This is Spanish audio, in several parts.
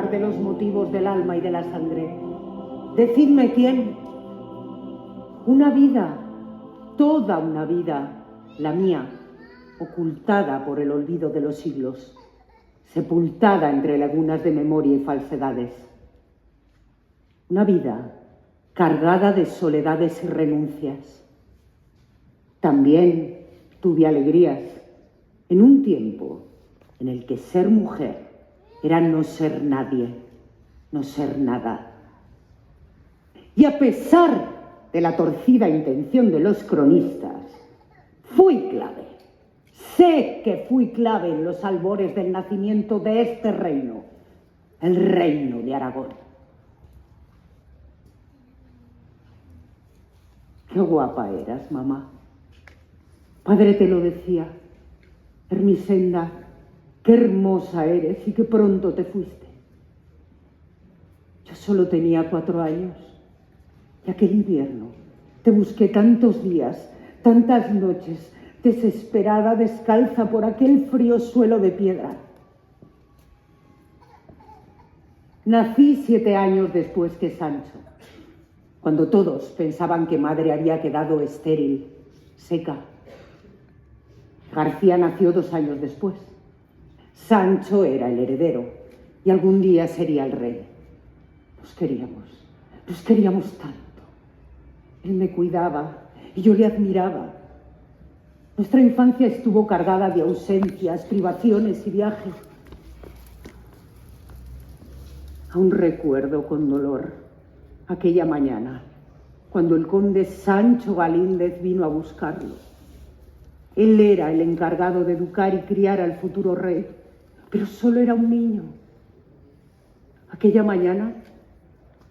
hablar de los motivos del alma y de la sangre. Decidme quién. Una vida, toda una vida, la mía, ocultada por el olvido de los siglos, sepultada entre lagunas de memoria y falsedades. Una vida cargada de soledades y renuncias. También tuve alegrías en un tiempo en el que ser mujer era no ser nadie, no ser nada. Y a pesar de la torcida intención de los cronistas, fui clave. Sé que fui clave en los albores del nacimiento de este reino, el reino de Aragón. Qué guapa eras, mamá. Padre te lo decía. Ermesenda, qué hermosa eres y qué pronto te fuiste. Yo solo tenía 4 años. Y aquel invierno te busqué tantos días, tantas noches, desesperada, descalza por aquel frío suelo de piedra. Nací 7 años después que Sancho, cuando todos pensaban que madre había quedado estéril, seca. García nació 2 años después. Sancho era el heredero y algún día sería el rey. Nos queríamos tanto. Él me cuidaba y yo le admiraba. Nuestra infancia estuvo cargada de ausencias, privaciones y viajes. Aún recuerdo con dolor aquella mañana, cuando el conde Sancho Galíndez vino a buscarlo. Él era el encargado de educar y criar al futuro rey, pero solo era un niño. Aquella mañana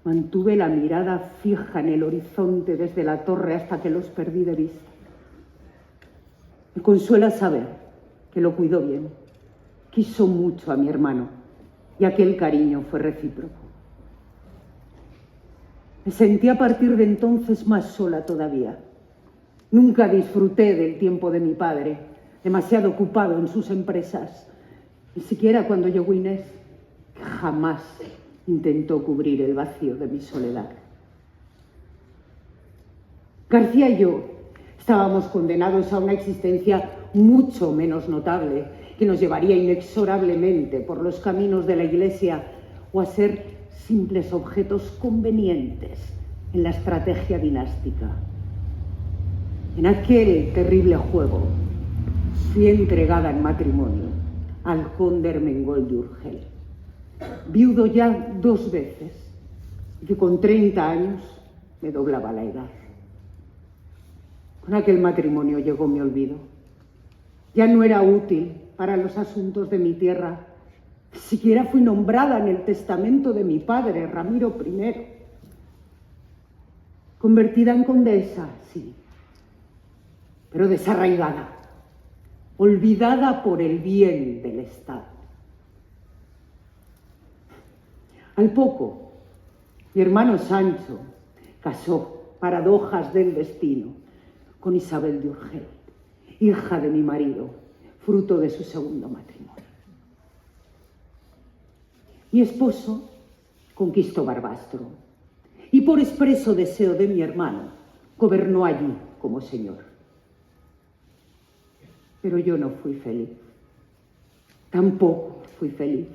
mantuve la mirada fija en el horizonte desde la torre hasta que los perdí de vista. Me consuela saber que lo cuidó bien. Quiso mucho a mi hermano y aquel cariño fue recíproco. Me sentí a partir de entonces más sola todavía. Nunca disfruté del tiempo de mi padre, demasiado ocupado en sus empresas. Ni siquiera cuando llegó Inés, que jamás intentó cubrir el vacío de mi soledad. García y yo estábamos condenados a una existencia mucho menos notable, que nos llevaría inexorablemente por los caminos de la Iglesia o a ser simples objetos convenientes en la estrategia dinástica. En aquel terrible juego fui entregada en matrimonio al conde Ermengol de Urgel, viudo ya 2 veces, y que con 30 años me doblaba la edad. Con aquel matrimonio llegó mi olvido. Ya no era útil para los asuntos de mi tierra. Ni siquiera fui nombrada en el testamento de mi padre, Ramiro I. Convertida en condesa, sí, pero desarraigada, olvidada por el bien del Estado. Al poco, mi hermano Sancho casó, paradojas del destino, con Isabel de Urgel, hija de mi marido, fruto de su segundo matrimonio. Mi esposo conquistó Barbastro y por expreso deseo de mi hermano gobernó allí como señor. Pero yo no fui feliz. Tampoco fui feliz,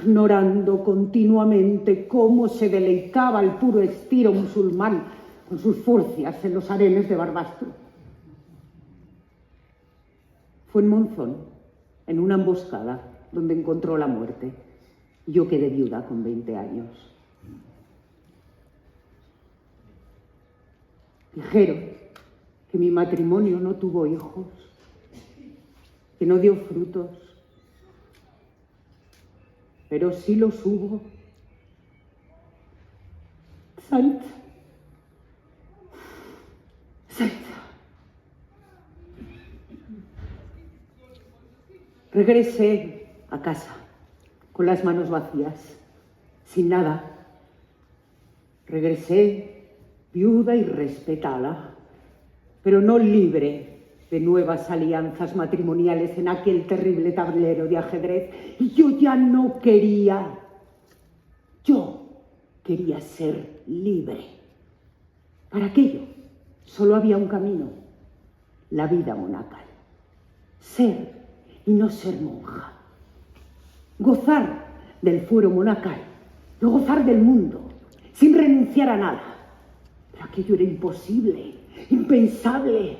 ignorando continuamente cómo se deleitaba el puro estilo musulmán con sus furcias en los harenes de Barbastro. Fue en Monzón, en una emboscada, donde encontró la muerte. Yo quedé viuda con 20 años. Dijeron que mi matrimonio no tuvo hijos, que no dio frutos, pero sí los hubo. Sancha. Regresé a casa con las manos vacías, sin nada. Regresé viuda y respetada, pero no libre de nuevas alianzas matrimoniales en aquel terrible tablero de ajedrez. Y yo ya no quería Yo quería ser libre. Para aquello solo había un camino: la vida monacal. Ser y no ser monja. Gozar del fuero monacal, no gozar del mundo, sin renunciar a nada. Pero aquello era imposible, impensable.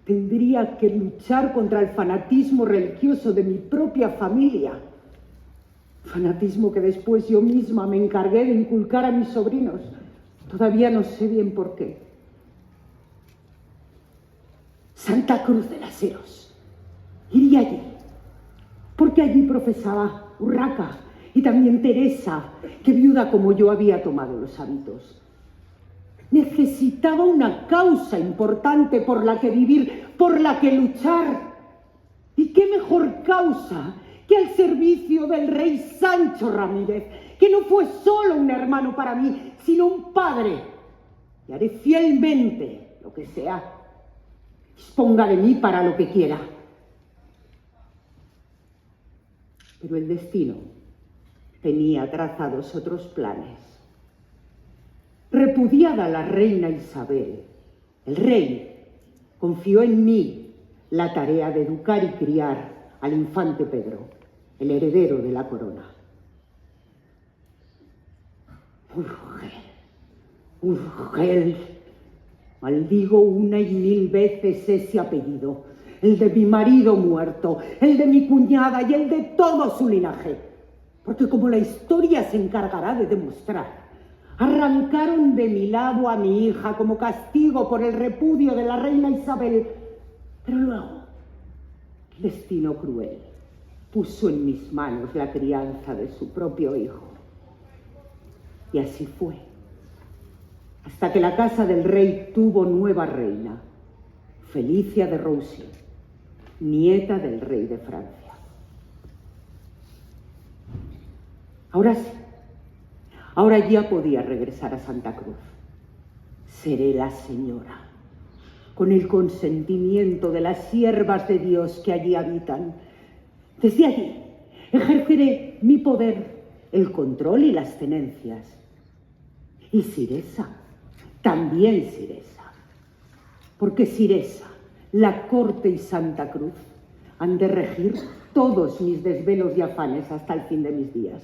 Tendría que luchar contra el fanatismo religioso de mi propia familia. Fanatismo que después yo misma me encargué de inculcar a mis sobrinos. Todavía no sé bien por qué. Santa Cruz de las Heros. Iría allí, porque allí profesaba Urraca y también Teresa, que viuda como yo había tomado los hábitos. Necesitaba una causa importante por la que vivir, por la que luchar. ¿Y qué mejor causa que al servicio del rey Sancho Ramírez, que no fue solo un hermano para mí, sino un padre? Y haré fielmente lo que sea. Disponga de mí para lo que quiera. Pero el destino tenía trazados otros planes. Repudiada la reina Isabel, el rey confió en mí la tarea de educar y criar al infante Pedro, el heredero de la corona. Urgel, maldigo una y mil veces ese apellido, el de mi marido muerto, el de mi cuñada y el de todo su linaje, porque como la historia se encargará de demostrar, arrancaron de mi lado a mi hija como castigo por el repudio de la reina Isabel, pero luego el destino cruel puso en mis manos la crianza de su propio hijo. Y así fue, hasta que la casa del rey tuvo nueva reina, Felicia de Roussy, nieta del rey de Francia. Ahora sí, ahora ya podía regresar a Santa Cruz. Seré la señora, con el consentimiento de las siervas de Dios que allí habitan. Desde allí ejerceré mi poder, el control y las tenencias. Y Siresa, también Siresa, porque Siresa, la corte y Santa Cruz han de regir todos mis desvelos y afanes hasta el fin de mis días.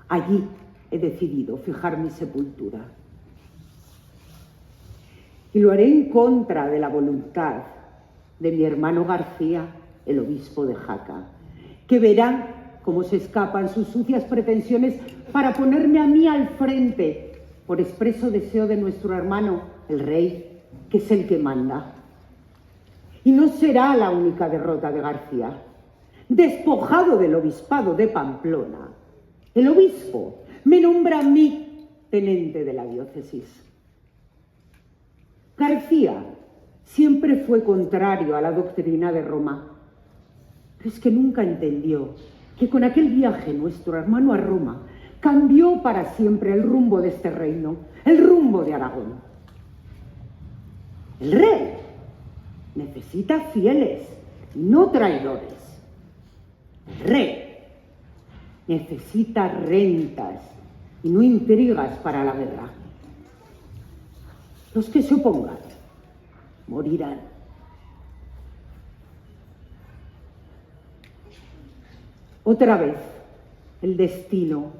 Allí he decidido fijar mi sepultura. Y lo haré en contra de la voluntad de mi hermano García, el obispo de Jaca, que verá cómo se escapan sus sucias pretensiones para ponerme a mí al frente, por expreso deseo de nuestro hermano, el rey, que es el que manda. Y no será la única derrota de García. Despojado del obispado de Pamplona, el obispo me nombra a mí tenente de la diócesis. García siempre fue contrario a la doctrina de Roma, pero es que nunca entendió que con aquel viaje nuestro hermano a Roma cambió para siempre el rumbo de este reino, el rumbo de Aragón. El rey necesita fieles, no traidores. El rey necesita rentas y no intrigas para la guerra. Los que se opongan morirán. Otra vez el destino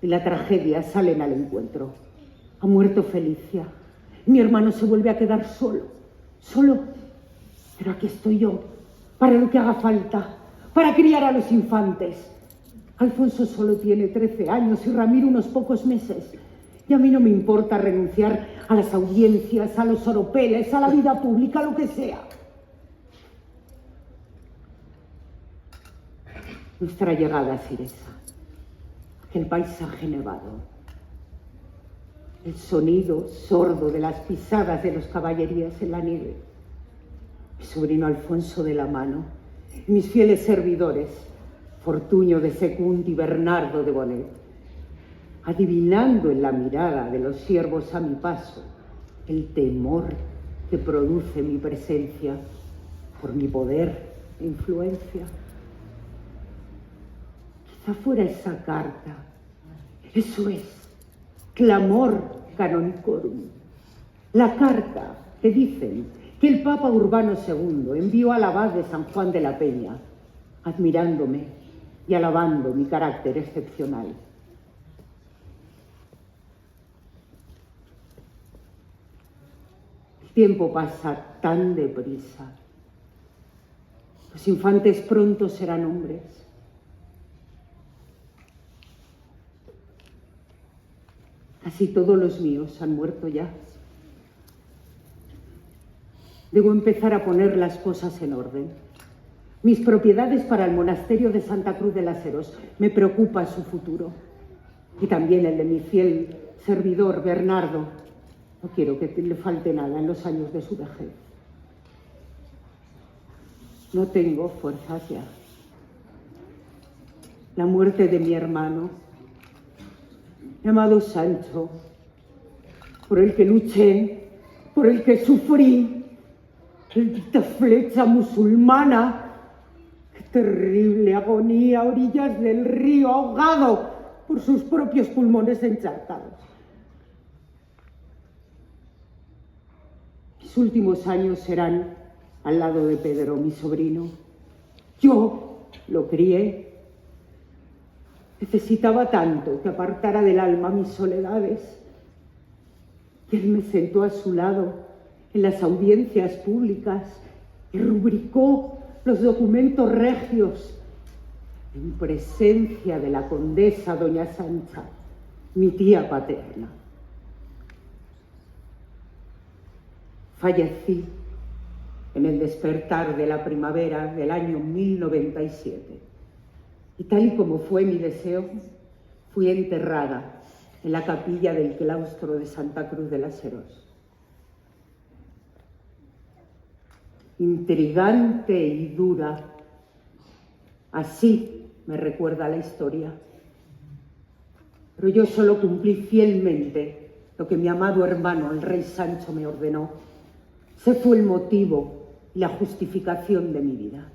y la tragedia salen al encuentro. Ha muerto Felicia. Mi hermano se vuelve a quedar solo. Pero aquí estoy yo, para lo que haga falta, para criar a los infantes. Alfonso solo tiene 13 años y Ramiro unos pocos meses. Y a mí no me importa renunciar a las audiencias, a los oropeles, a la vida pública, lo que sea. Nuestra llegada a Siresa, el paisaje nevado, el sonido sordo de las pisadas de los caballerías en la nieve, mi sobrino Alfonso de la mano, y mis fieles servidores, Fortunio de Secunt y Bernardo de Bonet, adivinando en la mirada de los siervos a mi paso el temor que produce mi presencia por mi poder e influencia. Quizá fuera esa carta Eso es clamor canonicorum. La carta que dicen que el Papa Urbano II envió al abad de San Juan de la Peña, admirándome y alabando mi carácter excepcional. El tiempo pasa tan deprisa. Los infantes pronto serán hombres. Casi todos los míos han muerto ya. Debo empezar a poner las cosas en orden. Mis propiedades para el monasterio de Santa Cruz de las Heros. Me preocupa su futuro. Y también el de mi fiel servidor, Bernardo. No quiero que le falte nada en los años de su vejez. No tengo fuerzas ya. La muerte de mi hermano, llamado Sancho, por el que luché, por el que sufrí, maldita flecha musulmana, qué terrible agonía a orillas del río, ahogado por sus propios pulmones encharcados. Mis últimos años serán al lado de Pedro, mi sobrino. Yo lo crié. Necesitaba tanto que apartara del alma mis soledades. Y él me sentó a su lado en las audiencias públicas y rubricó los documentos regios en presencia de la condesa doña Sancha, mi tía paterna. Fallecí en el despertar de la primavera del año 1097. Y tal y como fue mi deseo, fui enterrada en la capilla del claustro de Santa Cruz de las Heros. Intrigante y dura, así me recuerda la historia. Pero yo solo cumplí fielmente lo que mi amado hermano, el rey Sancho, me ordenó. Ese fue el motivo y la justificación de mi vida.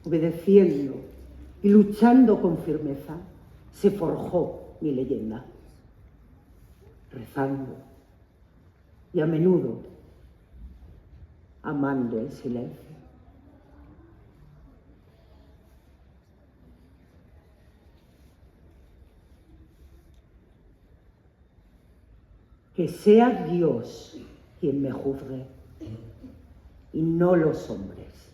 Obedeciendo y luchando con firmeza, se forjó mi leyenda. Rezando y a menudo amando en silencio. Que sea Dios quien me juzgue y no los hombres.